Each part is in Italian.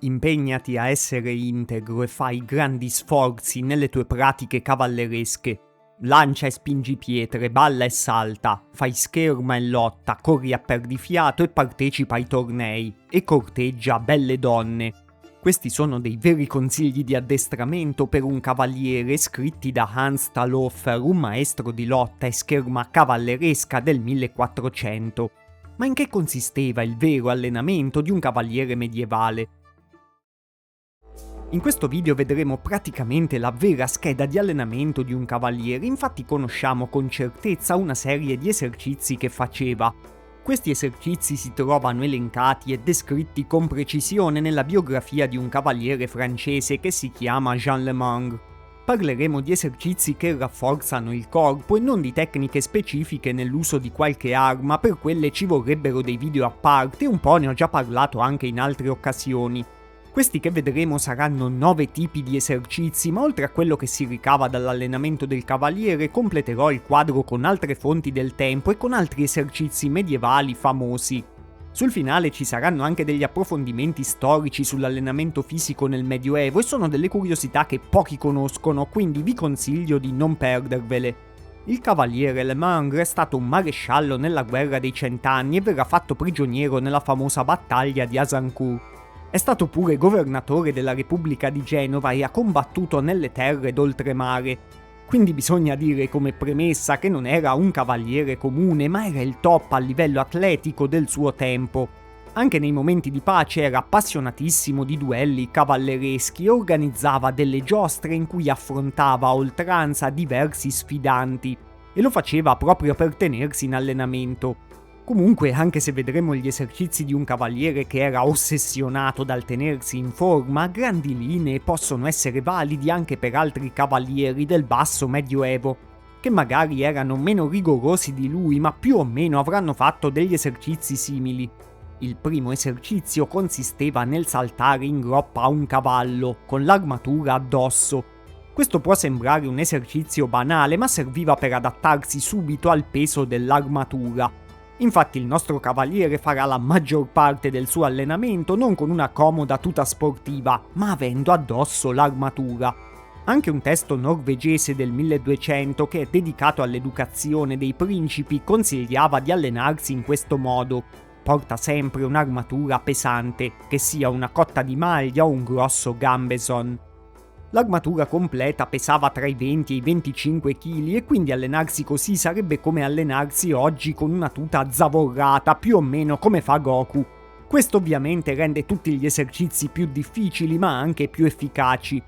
Impegnati a essere integro e fai grandi sforzi nelle tue pratiche cavalleresche. Lancia e spingi pietre, balla e salta, fai scherma e lotta, corri a perdifiato e partecipa ai tornei, e corteggia belle donne. Questi sono dei veri consigli di addestramento per un cavaliere scritti da Hans Talhofer, un maestro di lotta e scherma cavalleresca del 1400. Ma in che consisteva il vero allenamento di un cavaliere medievale? In questo video vedremo praticamente la vera scheda di allenamento di un cavaliere, infatti conosciamo con certezza una serie di esercizi che faceva. Questi esercizi si trovano elencati e descritti con precisione nella biografia di un cavaliere francese che si chiama Jean Le Mangre. Parleremo di esercizi che rafforzano il corpo e non di tecniche specifiche nell'uso di qualche arma, per quelle ci vorrebbero dei video a parte, un po' ne ho già parlato anche in altre occasioni. Questi che vedremo saranno 9 tipi di esercizi, ma oltre a quello che si ricava dall'allenamento del cavaliere, completerò il quadro con altre fonti del tempo e con altri esercizi medievali famosi. Sul finale ci saranno anche degli approfondimenti storici sull'allenamento fisico nel Medioevo e sono delle curiosità che pochi conoscono, quindi vi consiglio di non perdervele. Il cavaliere Le Mangre è stato un maresciallo nella guerra dei Cent'anni e verrà fatto prigioniero nella famosa battaglia di Azincourt. È stato pure governatore della Repubblica di Genova e ha combattuto nelle terre d'oltremare. Quindi bisogna dire come premessa che non era un cavaliere comune, ma era il top a livello atletico del suo tempo. Anche nei momenti di pace era appassionatissimo di duelli cavallereschi e organizzava delle giostre in cui affrontava a oltranza diversi sfidanti, e lo faceva proprio per tenersi in allenamento. Comunque, anche se vedremo gli esercizi di un cavaliere che era ossessionato dal tenersi in forma, a grandi linee possono essere validi anche per altri cavalieri del basso medioevo, che magari erano meno rigorosi di lui, ma più o meno avranno fatto degli esercizi simili. Il primo esercizio consisteva nel saltare in groppa a un cavallo, con l'armatura addosso. Questo può sembrare un esercizio banale, ma serviva per adattarsi subito al peso dell'armatura. Infatti il nostro cavaliere farà la maggior parte del suo allenamento non con una comoda tuta sportiva, ma avendo addosso l'armatura. Anche un testo norvegese del 1200 che è dedicato all'educazione dei principi consigliava di allenarsi in questo modo. Porta sempre un'armatura pesante, che sia una cotta di maglia o un grosso gambeson. L'armatura completa pesava tra i 20 e i 25 kg e quindi allenarsi così sarebbe come allenarsi oggi con una tuta zavorrata, più o meno come fa Goku. Questo ovviamente rende tutti gli esercizi più difficili ma anche più efficaci.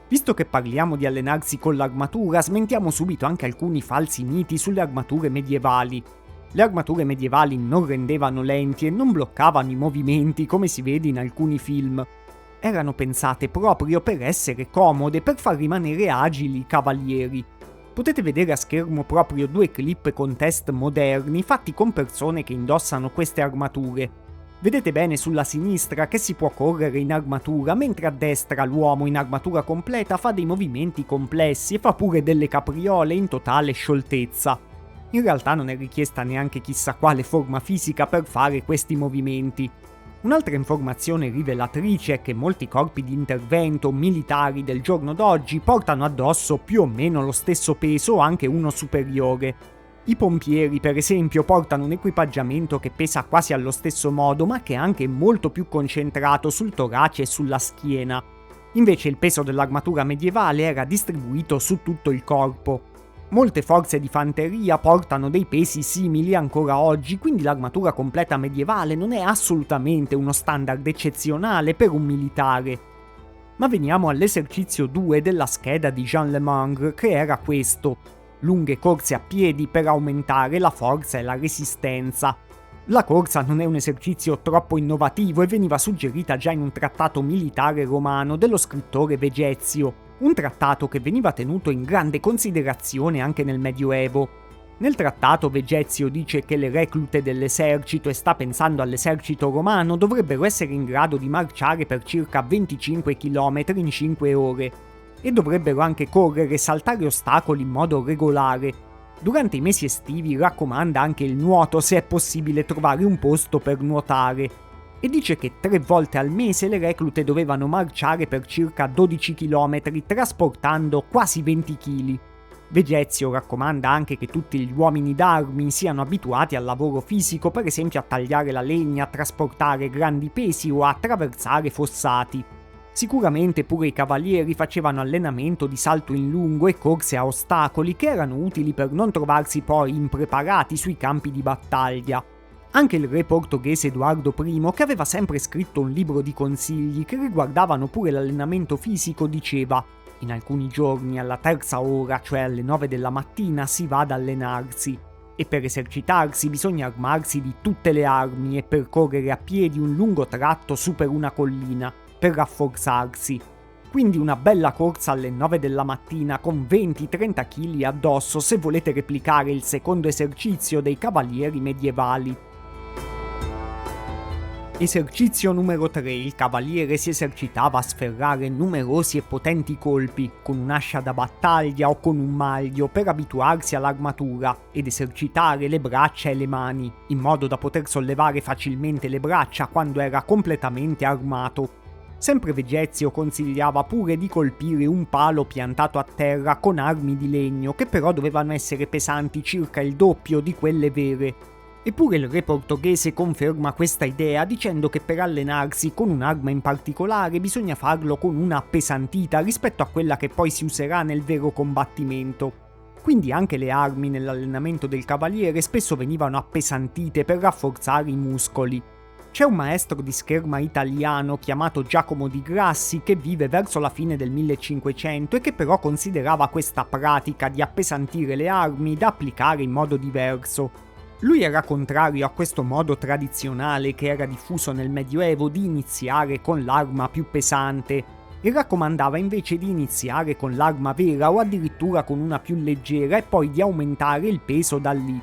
Visto che parliamo di allenarsi con l'armatura, smentiamo subito anche alcuni falsi miti sulle armature medievali. Le armature medievali non rendevano lenti e non bloccavano i movimenti come si vede in alcuni film. Erano pensate proprio per essere comode, per far rimanere agili i cavalieri. Potete vedere a schermo proprio 2 clip con test moderni fatti con persone che indossano queste armature. Vedete bene sulla sinistra che si può correre in armatura, mentre a destra l'uomo in armatura completa fa dei movimenti complessi e fa pure delle capriole in totale scioltezza. In realtà non è richiesta neanche chissà quale forma fisica per fare questi movimenti. Un'altra informazione rivelatrice è che molti corpi di intervento militari del giorno d'oggi portano addosso più o meno lo stesso peso o anche uno superiore. I pompieri, per esempio, portano un equipaggiamento che pesa quasi allo stesso modo, ma che è anche molto più concentrato sul torace e sulla schiena. Invece il peso dell'armatura medievale era distribuito su tutto il corpo. Molte forze di fanteria portano dei pesi simili ancora oggi, quindi l'armatura completa medievale non è assolutamente uno standard eccezionale per un militare. Ma veniamo all'esercizio 2 della scheda di Jean Le Mangre, che era questo: lunghe corse a piedi per aumentare la forza e la resistenza. La corsa non è un esercizio troppo innovativo e veniva suggerita già in un trattato militare romano dello scrittore Vegezio. Un trattato che veniva tenuto in grande considerazione anche nel Medioevo. Nel trattato Vegezio dice che le reclute dell'esercito, e sta pensando all'esercito romano, dovrebbero essere in grado di marciare per circa 25 km in 5 ore e dovrebbero anche correre e saltare ostacoli in modo regolare. Durante i mesi estivi raccomanda anche il nuoto se è possibile trovare un posto per nuotare. e dice che 3 volte al mese le reclute dovevano marciare per circa 12 km trasportando quasi 20 kg. Vegezio raccomanda anche che tutti gli uomini d'armi siano abituati al lavoro fisico, per esempio a tagliare la legna, a trasportare grandi pesi o a attraversare fossati. Sicuramente pure i cavalieri facevano allenamento di salto in lungo e corse a ostacoli che erano utili per non trovarsi poi impreparati sui campi di battaglia. Anche il re portoghese Edoardo I, che aveva sempre scritto un libro di consigli che riguardavano pure l'allenamento fisico, diceva: in alcuni giorni alla terza ora, cioè alle 9 della mattina, si va ad allenarsi, e per esercitarsi bisogna armarsi di tutte le armi e percorrere a piedi un lungo tratto su per una collina, per rafforzarsi. Quindi una bella corsa alle 9 della mattina con 20-30 kg addosso se volete replicare il secondo esercizio dei cavalieri medievali. Esercizio numero 3. Il cavaliere si esercitava a sferrare numerosi e potenti colpi con un'ascia da battaglia o con un maglio per abituarsi all'armatura ed esercitare le braccia e le mani, in modo da poter sollevare facilmente le braccia quando era completamente armato. Sempre Vegezio consigliava pure di colpire un palo piantato a terra con armi di legno, che però dovevano essere pesanti circa il doppio di quelle vere. Eppure il re portoghese conferma questa idea dicendo che per allenarsi con un'arma in particolare bisogna farlo con una appesantita rispetto a quella che poi si userà nel vero combattimento. Quindi anche le armi nell'allenamento del cavaliere spesso venivano appesantite per rafforzare i muscoli. C'è un maestro di scherma italiano chiamato Giacomo di Grassi che vive verso la fine del 1500 e che però considerava questa pratica di appesantire le armi da applicare in modo diverso. Lui era contrario a questo modo tradizionale che era diffuso nel Medioevo di iniziare con l'arma più pesante e raccomandava invece di iniziare con l'arma vera o addirittura con una più leggera e poi di aumentare il peso da lì.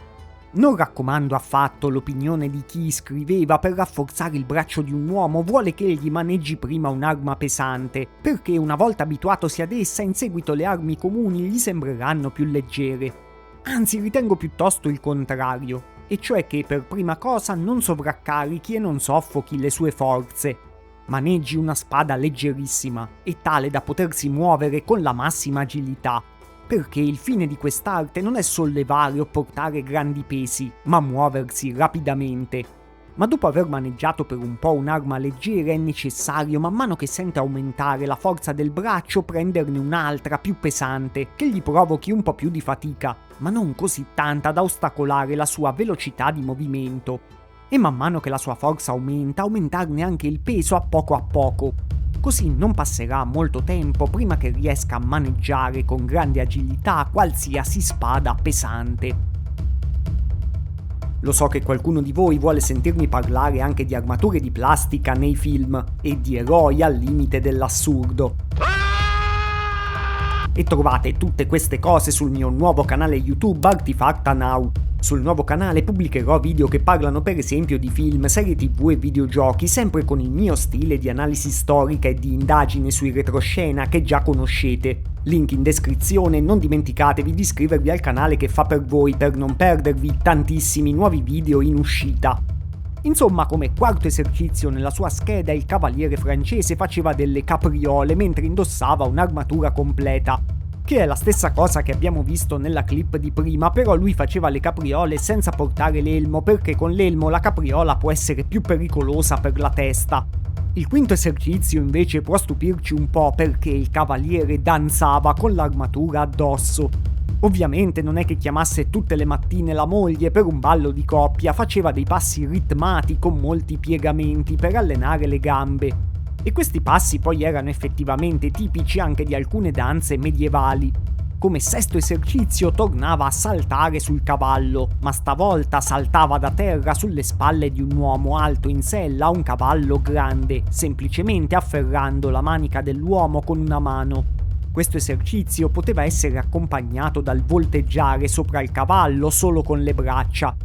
Non raccomando affatto l'opinione di chi scriveva: per rafforzare il braccio di un uomo vuole che egli maneggi prima un'arma pesante, perché una volta abituatosi ad essa in seguito le armi comuni gli sembreranno più leggere. Anzi, ritengo piuttosto il contrario, e cioè che per prima cosa non sovraccarichi e non soffochi le sue forze. Maneggi una spada leggerissima e tale da potersi muovere con la massima agilità, perché il fine di quest'arte non è sollevare o portare grandi pesi, ma muoversi rapidamente. Ma dopo aver maneggiato per un po' un'arma leggera è necessario, man mano che sente aumentare la forza del braccio, prenderne un'altra più pesante, che gli provochi un po' più di fatica, ma non così tanta da ostacolare la sua velocità di movimento. E man mano che la sua forza aumenta, aumentarne anche il peso a poco. Così non passerà molto tempo prima che riesca a maneggiare con grande agilità qualsiasi spada pesante. Lo so che qualcuno di voi vuole sentirmi parlare anche di armature di plastica nei film e di eroi al limite dell'assurdo. E trovate tutte queste cose sul mio nuovo canale YouTube Artifacta Now. Sul nuovo canale pubblicherò video che parlano per esempio di film, serie TV e videogiochi, sempre con il mio stile di analisi storica e di indagine sui retroscena che già conoscete. Link in descrizione, non dimenticatevi di iscrivervi al canale che fa per voi per non perdervi tantissimi nuovi video in uscita. Insomma, come quarto esercizio nella sua scheda, il cavaliere francese faceva delle capriole mentre indossava un'armatura completa, che è la stessa cosa che abbiamo visto nella clip di prima, però lui faceva le capriole senza portare l'elmo, perché con l'elmo la capriola può essere più pericolosa per la testa. Il quinto esercizio invece può stupirci un po' perché il cavaliere danzava con l'armatura addosso. Ovviamente non è che chiamasse tutte le mattine la moglie per un ballo di coppia, faceva dei passi ritmati con molti piegamenti per allenare le gambe. E questi passi poi erano effettivamente tipici anche di alcune danze medievali. Come sesto esercizio tornava a saltare sul cavallo, ma stavolta saltava da terra sulle spalle di un uomo alto in sella a un cavallo grande, semplicemente afferrando la manica dell'uomo con una mano. Questo esercizio poteva essere accompagnato dal volteggiare sopra il cavallo solo con le braccia.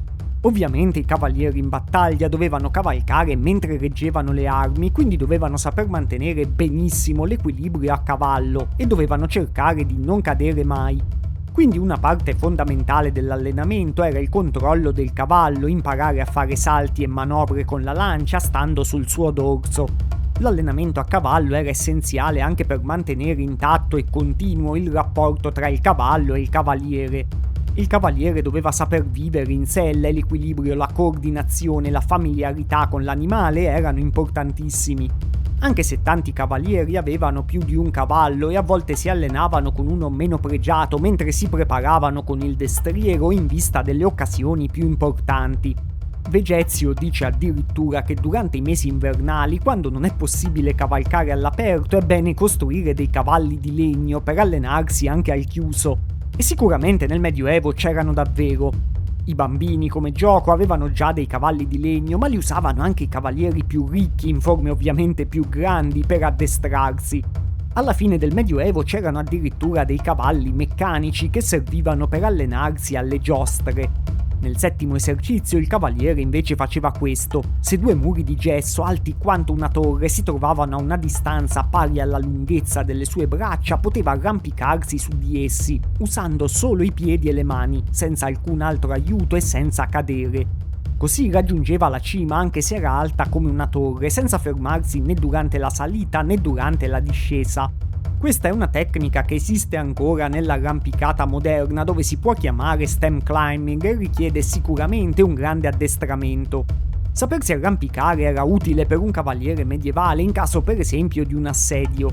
Ovviamente i cavalieri in battaglia dovevano cavalcare mentre reggevano le armi, quindi dovevano saper mantenere benissimo l'equilibrio a cavallo e dovevano cercare di non cadere mai. Quindi una parte fondamentale dell'allenamento era il controllo del cavallo, imparare a fare salti e manovre con la lancia stando sul suo dorso. L'allenamento a cavallo era essenziale anche per mantenere intatto e continuo il rapporto tra il cavallo e il cavaliere. Il cavaliere doveva saper vivere in sella e l'equilibrio, la coordinazione, la familiarità con l'animale erano importantissimi. Anche se tanti cavalieri avevano più di un cavallo e a volte si allenavano con uno meno pregiato mentre si preparavano con il destriero in vista delle occasioni più importanti. Vegezio dice addirittura che durante i mesi invernali, quando non è possibile cavalcare all'aperto, è bene costruire dei cavalli di legno per allenarsi anche al chiuso. E sicuramente nel Medioevo c'erano davvero. I bambini come gioco avevano già dei cavalli di legno, ma li usavano anche i cavalieri più ricchi, in forme ovviamente più grandi, per addestrarsi. Alla fine del Medioevo c'erano addirittura dei cavalli meccanici che servivano per allenarsi alle giostre. Nel settimo esercizio il cavaliere invece faceva questo: se due muri di gesso alti quanto una torre si trovavano a una distanza pari alla lunghezza delle sue braccia, poteva arrampicarsi su di essi, usando solo i piedi e le mani, senza alcun altro aiuto e senza cadere. Così raggiungeva la cima anche se era alta come una torre, senza fermarsi né durante la salita né durante la discesa. Questa è una tecnica che esiste ancora nell'arrampicata moderna, dove si può chiamare stem climbing e richiede sicuramente un grande addestramento. Sapersi arrampicare era utile per un cavaliere medievale in caso per esempio di un assedio.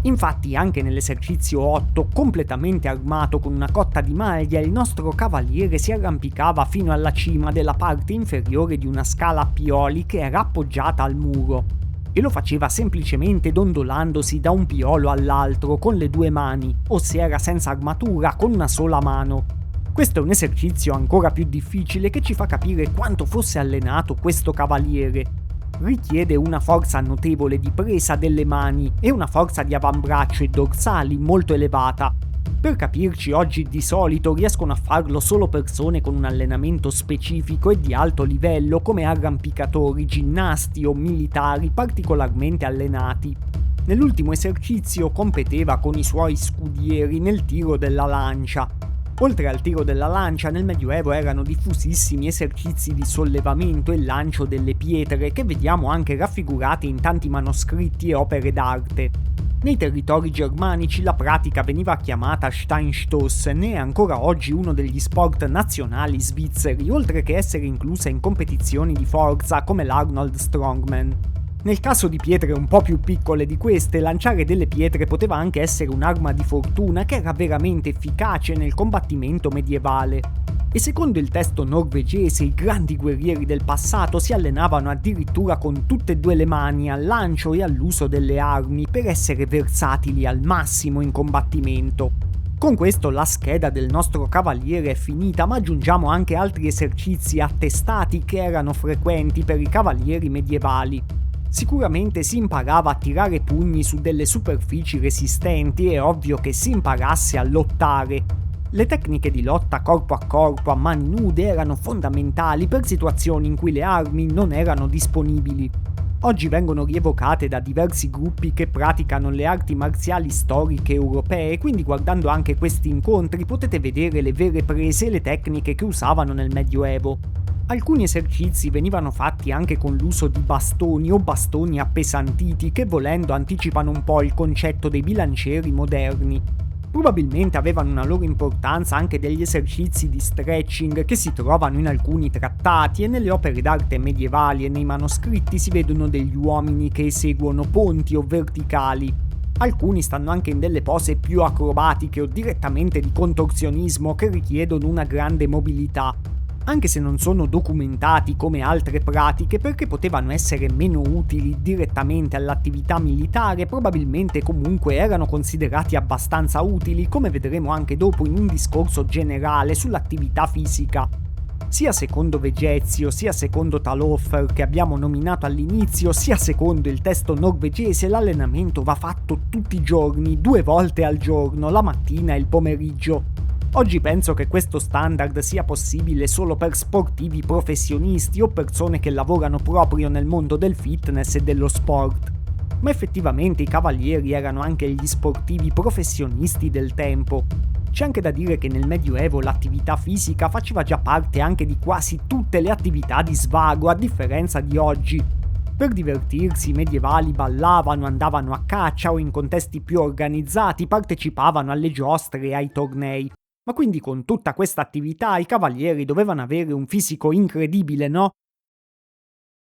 Infatti anche nell'esercizio 8, completamente armato con una cotta di maglia, il nostro cavaliere si arrampicava fino alla cima della parte inferiore di una scala a pioli che era appoggiata al muro. E lo faceva semplicemente dondolandosi da un piolo all'altro con le due mani, o se era senza armatura con una sola mano. Questo è un esercizio ancora più difficile che ci fa capire quanto fosse allenato questo cavaliere. Richiede una forza notevole di presa delle mani e una forza di avambraccio e dorsali molto elevata. Per capirci, oggi di solito riescono a farlo solo persone con un allenamento specifico e di alto livello, come arrampicatori, ginnasti o militari particolarmente allenati. Nell'ultimo esercizio competeva con i suoi scudieri nel tiro della lancia. Oltre al tiro della lancia, nel Medioevo erano diffusissimi esercizi di sollevamento e lancio delle pietre, che vediamo anche raffigurati in tanti manoscritti e opere d'arte. Nei territori germanici la pratica veniva chiamata Steinstossen e è ancora oggi uno degli sport nazionali svizzeri, oltre che essere inclusa in competizioni di forza come l'Arnold Strongman. Nel caso di pietre un po' più piccole di queste, lanciare delle pietre poteva anche essere un'arma di fortuna che era veramente efficace nel combattimento medievale. E secondo il testo norvegese, i grandi guerrieri del passato si allenavano addirittura con tutte e due le mani al lancio e all'uso delle armi per essere versatili al massimo in combattimento. Con questo la scheda del nostro cavaliere è finita, ma aggiungiamo anche altri esercizi attestati che erano frequenti per i cavalieri medievali. Sicuramente si imparava a tirare pugni su delle superfici resistenti e è ovvio che si imparasse a lottare. Le tecniche di lotta corpo a corpo a mani nude erano fondamentali per situazioni in cui le armi non erano disponibili. Oggi vengono rievocate da diversi gruppi che praticano le arti marziali storiche europee, quindi guardando anche questi incontri potete vedere le vere prese e le tecniche che usavano nel Medioevo. Alcuni esercizi venivano fatti anche con l'uso di bastoni o bastoni appesantiti che volendo anticipano un po' il concetto dei bilancieri moderni. Probabilmente avevano una loro importanza anche degli esercizi di stretching che si trovano in alcuni trattati e nelle opere d'arte medievali e nei manoscritti si vedono degli uomini che eseguono ponti o verticali. Alcuni stanno anche in delle pose più acrobatiche o direttamente di contorsionismo che richiedono una grande mobilità, anche se non sono documentati come altre pratiche perché potevano essere meno utili direttamente all'attività militare, probabilmente comunque erano considerati abbastanza utili, come vedremo anche dopo in un discorso generale sull'attività fisica. Sia secondo Vegezio, sia secondo Talhofer che abbiamo nominato all'inizio, sia secondo il testo norvegese, l'allenamento va fatto tutti i giorni, 2 volte al giorno, la mattina e il pomeriggio. Oggi penso che questo standard sia possibile solo per sportivi professionisti o persone che lavorano proprio nel mondo del fitness e dello sport. Ma effettivamente i cavalieri erano anche gli sportivi professionisti del tempo. C'è anche da dire che nel Medioevo l'attività fisica faceva già parte anche di quasi tutte le attività di svago, a differenza di oggi. Per divertirsi i medievali ballavano, andavano a caccia o in contesti più organizzati partecipavano alle giostre e ai tornei. Ma quindi con tutta questa attività i cavalieri dovevano avere un fisico incredibile, no?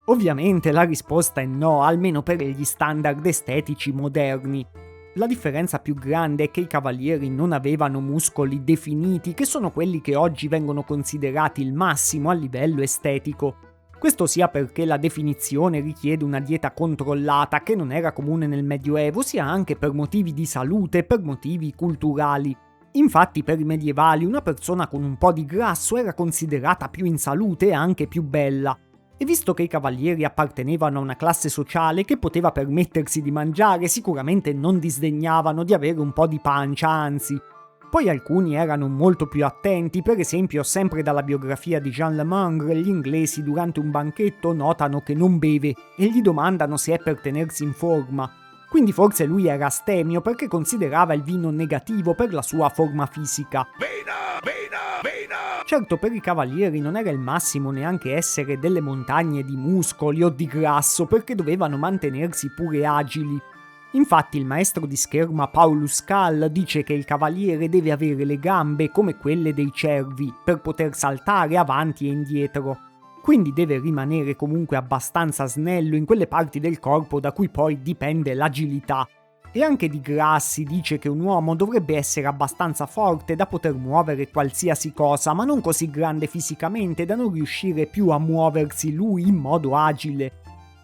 Ovviamente la risposta è no, almeno per gli standard estetici moderni. La differenza più grande è che i cavalieri non avevano muscoli definiti, che sono quelli che oggi vengono considerati il massimo a livello estetico. Questo sia perché la definizione richiede una dieta controllata che non era comune nel Medioevo, sia anche per motivi di salute e per motivi culturali. Infatti per i medievali una persona con un po' di grasso era considerata più in salute e anche più bella. E visto che i cavalieri appartenevano a una classe sociale che poteva permettersi di mangiare, sicuramente non disdegnavano di avere un po' di pancia, anzi. Poi alcuni erano molto più attenti, per esempio sempre dalla biografia di Jean Le Mangre, gli inglesi durante un banchetto notano che non beve e gli domandano se è per tenersi in forma. Quindi forse lui era astemio perché considerava il vino negativo per la sua forma fisica. Certo, per i cavalieri non era il massimo neanche essere delle montagne di muscoli o di grasso, perché dovevano mantenersi pure agili. Infatti il maestro di scherma Paulus Cal dice che il cavaliere deve avere le gambe come quelle dei cervi, per poter saltare avanti e indietro. Quindi deve rimanere comunque abbastanza snello in quelle parti del corpo da cui poi dipende l'agilità. E anche di Grassi dice che un uomo dovrebbe essere abbastanza forte da poter muovere qualsiasi cosa, ma non così grande fisicamente da non riuscire più a muoversi lui in modo agile.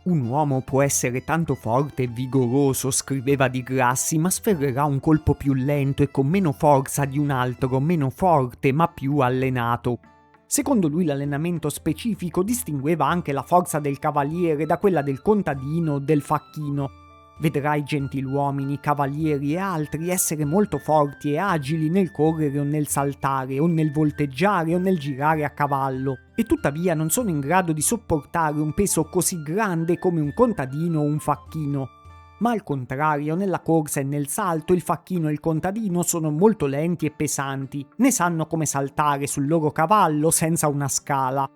Un uomo può essere tanto forte e vigoroso, scriveva Di Grassi, ma sferrerà un colpo più lento e con meno forza di un altro, meno forte ma più allenato. Secondo lui l'allenamento specifico distingueva anche la forza del cavaliere da quella del contadino o del facchino. Vedrai gentiluomini, cavalieri e altri essere molto forti e agili nel correre o nel saltare, o nel volteggiare o nel girare a cavallo, e tuttavia non sono in grado di sopportare un peso così grande come un contadino o un facchino. Ma al contrario, nella corsa e nel salto il facchino e il contadino sono molto lenti e pesanti, ne sanno come saltare sul loro cavallo senza una scala.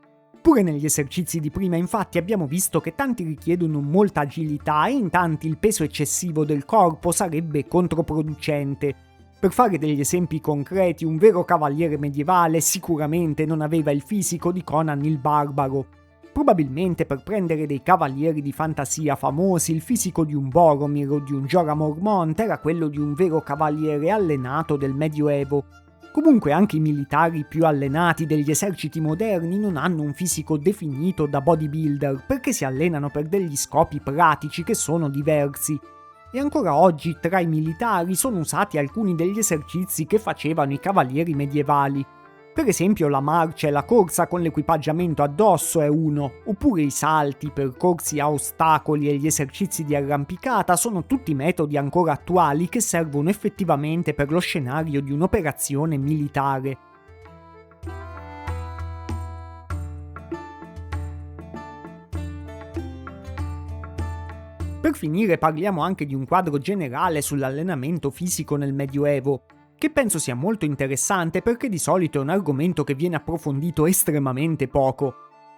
Pure negli esercizi di prima infatti abbiamo visto che tanti richiedono molta agilità e in tanti il peso eccessivo del corpo sarebbe controproducente. Per fare degli esempi concreti, un vero cavaliere medievale sicuramente non aveva il fisico di Conan il Barbaro. Probabilmente per prendere dei cavalieri di fantasia famosi il fisico di un Boromir o di un Jorah Mormont era quello di un vero cavaliere allenato del Medioevo. Comunque anche i militari più allenati degli eserciti moderni non hanno un fisico definito da bodybuilder perché si allenano per degli scopi pratici che sono diversi. E ancora oggi tra i militari sono usati alcuni degli esercizi che facevano i cavalieri medievali. Per esempio la marcia e la corsa con l'equipaggiamento addosso è uno, oppure i salti, i percorsi a ostacoli e gli esercizi di arrampicata sono tutti metodi ancora attuali che servono effettivamente per lo scenario di un'operazione militare. Per finire parliamo anche di un quadro generale sull'allenamento fisico nel Medioevo, che penso sia molto interessante perché di solito è un argomento che viene approfondito estremamente poco.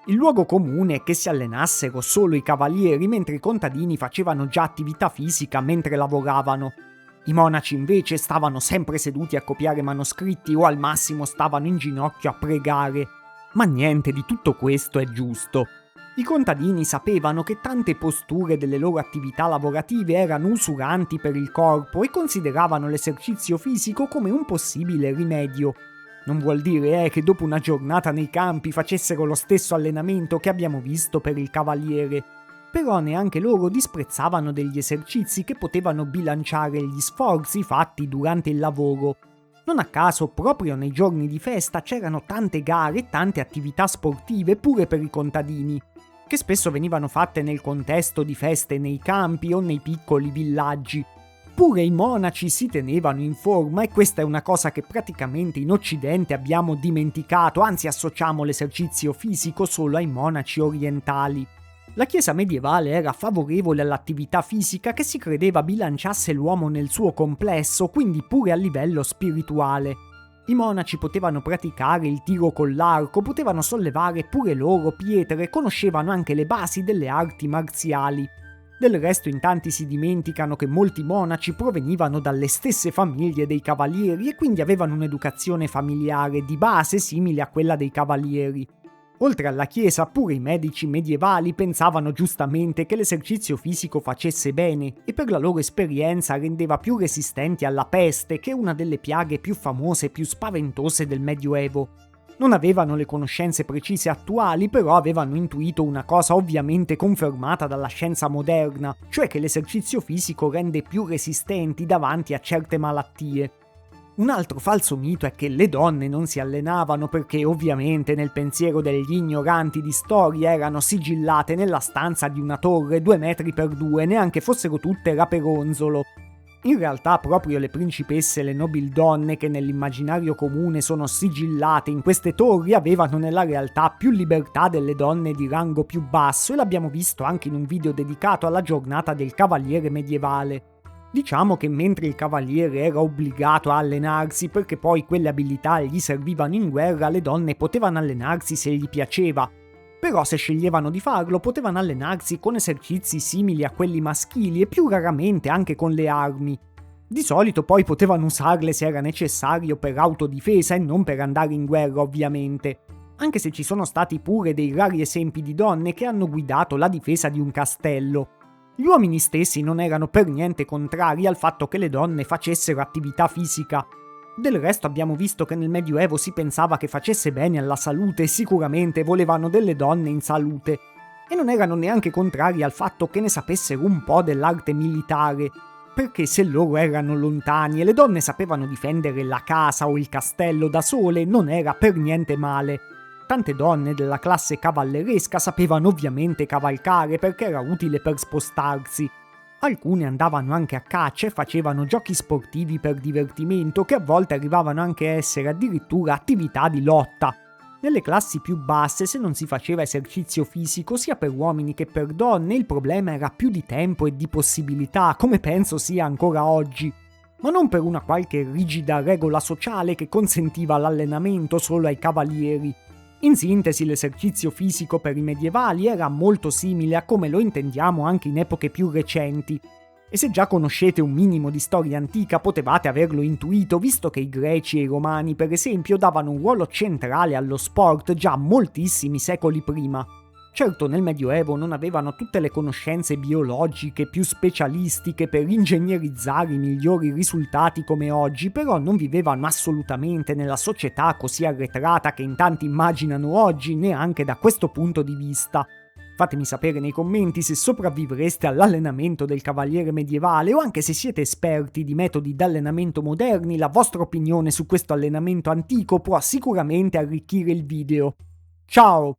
Il luogo comune è che si allenassero solo i cavalieri mentre i contadini facevano già attività fisica mentre lavoravano. I monaci invece stavano sempre seduti a copiare manoscritti o al massimo stavano in ginocchio a pregare. Ma niente di tutto questo è giusto. I contadini sapevano che tante posture delle loro attività lavorative erano usuranti per il corpo e consideravano l'esercizio fisico come un possibile rimedio. Non vuol dire che dopo una giornata nei campi facessero lo stesso allenamento che abbiamo visto per il cavaliere, però neanche loro disprezzavano degli esercizi che potevano bilanciare gli sforzi fatti durante il lavoro. Non a caso proprio nei giorni di festa c'erano tante gare e tante attività sportive pure per i contadini, che spesso venivano fatte nel contesto di feste nei campi o nei piccoli villaggi. Pure i monaci si tenevano in forma e questa è una cosa che praticamente in Occidente abbiamo dimenticato, anzi associamo l'esercizio fisico solo ai monaci orientali. La Chiesa medievale era favorevole all'attività fisica che si credeva bilanciasse l'uomo nel suo complesso, quindi pure a livello spirituale. I monaci potevano praticare il tiro con l'arco, potevano sollevare pure loro pietre, conoscevano anche le basi delle arti marziali. Del resto in tanti si dimenticano che molti monaci provenivano dalle stesse famiglie dei cavalieri e quindi avevano un'educazione familiare di base simile a quella dei cavalieri. Oltre alla Chiesa, pure i medici medievali pensavano giustamente che l'esercizio fisico facesse bene e per la loro esperienza rendeva più resistenti alla peste, che è una delle piaghe più famose e più spaventose del Medioevo. Non avevano le conoscenze precise attuali, però avevano intuito una cosa ovviamente confermata dalla scienza moderna, cioè che l'esercizio fisico rende più resistenti davanti a certe malattie. Un altro falso mito è che le donne non si allenavano perché ovviamente nel pensiero degli ignoranti di storia erano sigillate nella stanza di una torre 2 metri per 2, neanche fossero tutte raperonzolo. In realtà proprio le principesse e le nobildonne che nell'immaginario comune sono sigillate in queste torri avevano nella realtà più libertà delle donne di rango più basso e l'abbiamo visto anche in un video dedicato alla giornata del cavaliere medievale. Diciamo che mentre il cavaliere era obbligato a allenarsi perché poi quelle abilità gli servivano in guerra, le donne potevano allenarsi se gli piaceva. Però se sceglievano di farlo potevano allenarsi con esercizi simili a quelli maschili e più raramente anche con le armi. Di solito poi potevano usarle se era necessario per autodifesa e non per andare in guerra ovviamente. Anche se ci sono stati pure dei rari esempi di donne che hanno guidato la difesa di un castello. Gli uomini stessi non erano per niente contrari al fatto che le donne facessero attività fisica. Del resto abbiamo visto che nel Medioevo si pensava che facesse bene alla salute e sicuramente volevano delle donne in salute. E non erano neanche contrari al fatto che ne sapessero un po' dell'arte militare, perché se loro erano lontani e le donne sapevano difendere la casa o il castello da sole non era per niente male. Tante donne della classe cavalleresca sapevano ovviamente cavalcare perché era utile per spostarsi. Alcune andavano anche a caccia e facevano giochi sportivi per divertimento che a volte arrivavano anche a essere addirittura attività di lotta. Nelle classi più basse, se non si faceva esercizio fisico sia per uomini che per donne, il problema era più di tempo e di possibilità, come penso sia ancora oggi. Ma non per una qualche rigida regola sociale che consentiva l'allenamento solo ai cavalieri. In sintesi, l'esercizio fisico per i medievali era molto simile a come lo intendiamo anche in epoche più recenti. E se già conoscete un minimo di storia antica potevate averlo intuito, visto che i greci e i romani, per esempio, davano un ruolo centrale allo sport già moltissimi secoli prima. Certo, nel Medioevo non avevano tutte le conoscenze biologiche più specialistiche per ingegnerizzare i migliori risultati come oggi, però non vivevano assolutamente nella società così arretrata che in tanti immaginano oggi, neanche da questo punto di vista. Fatemi sapere nei commenti se sopravvivreste all'allenamento del cavaliere medievale o anche se siete esperti di metodi di allenamento moderni, la vostra opinione su questo allenamento antico può sicuramente arricchire il video. Ciao!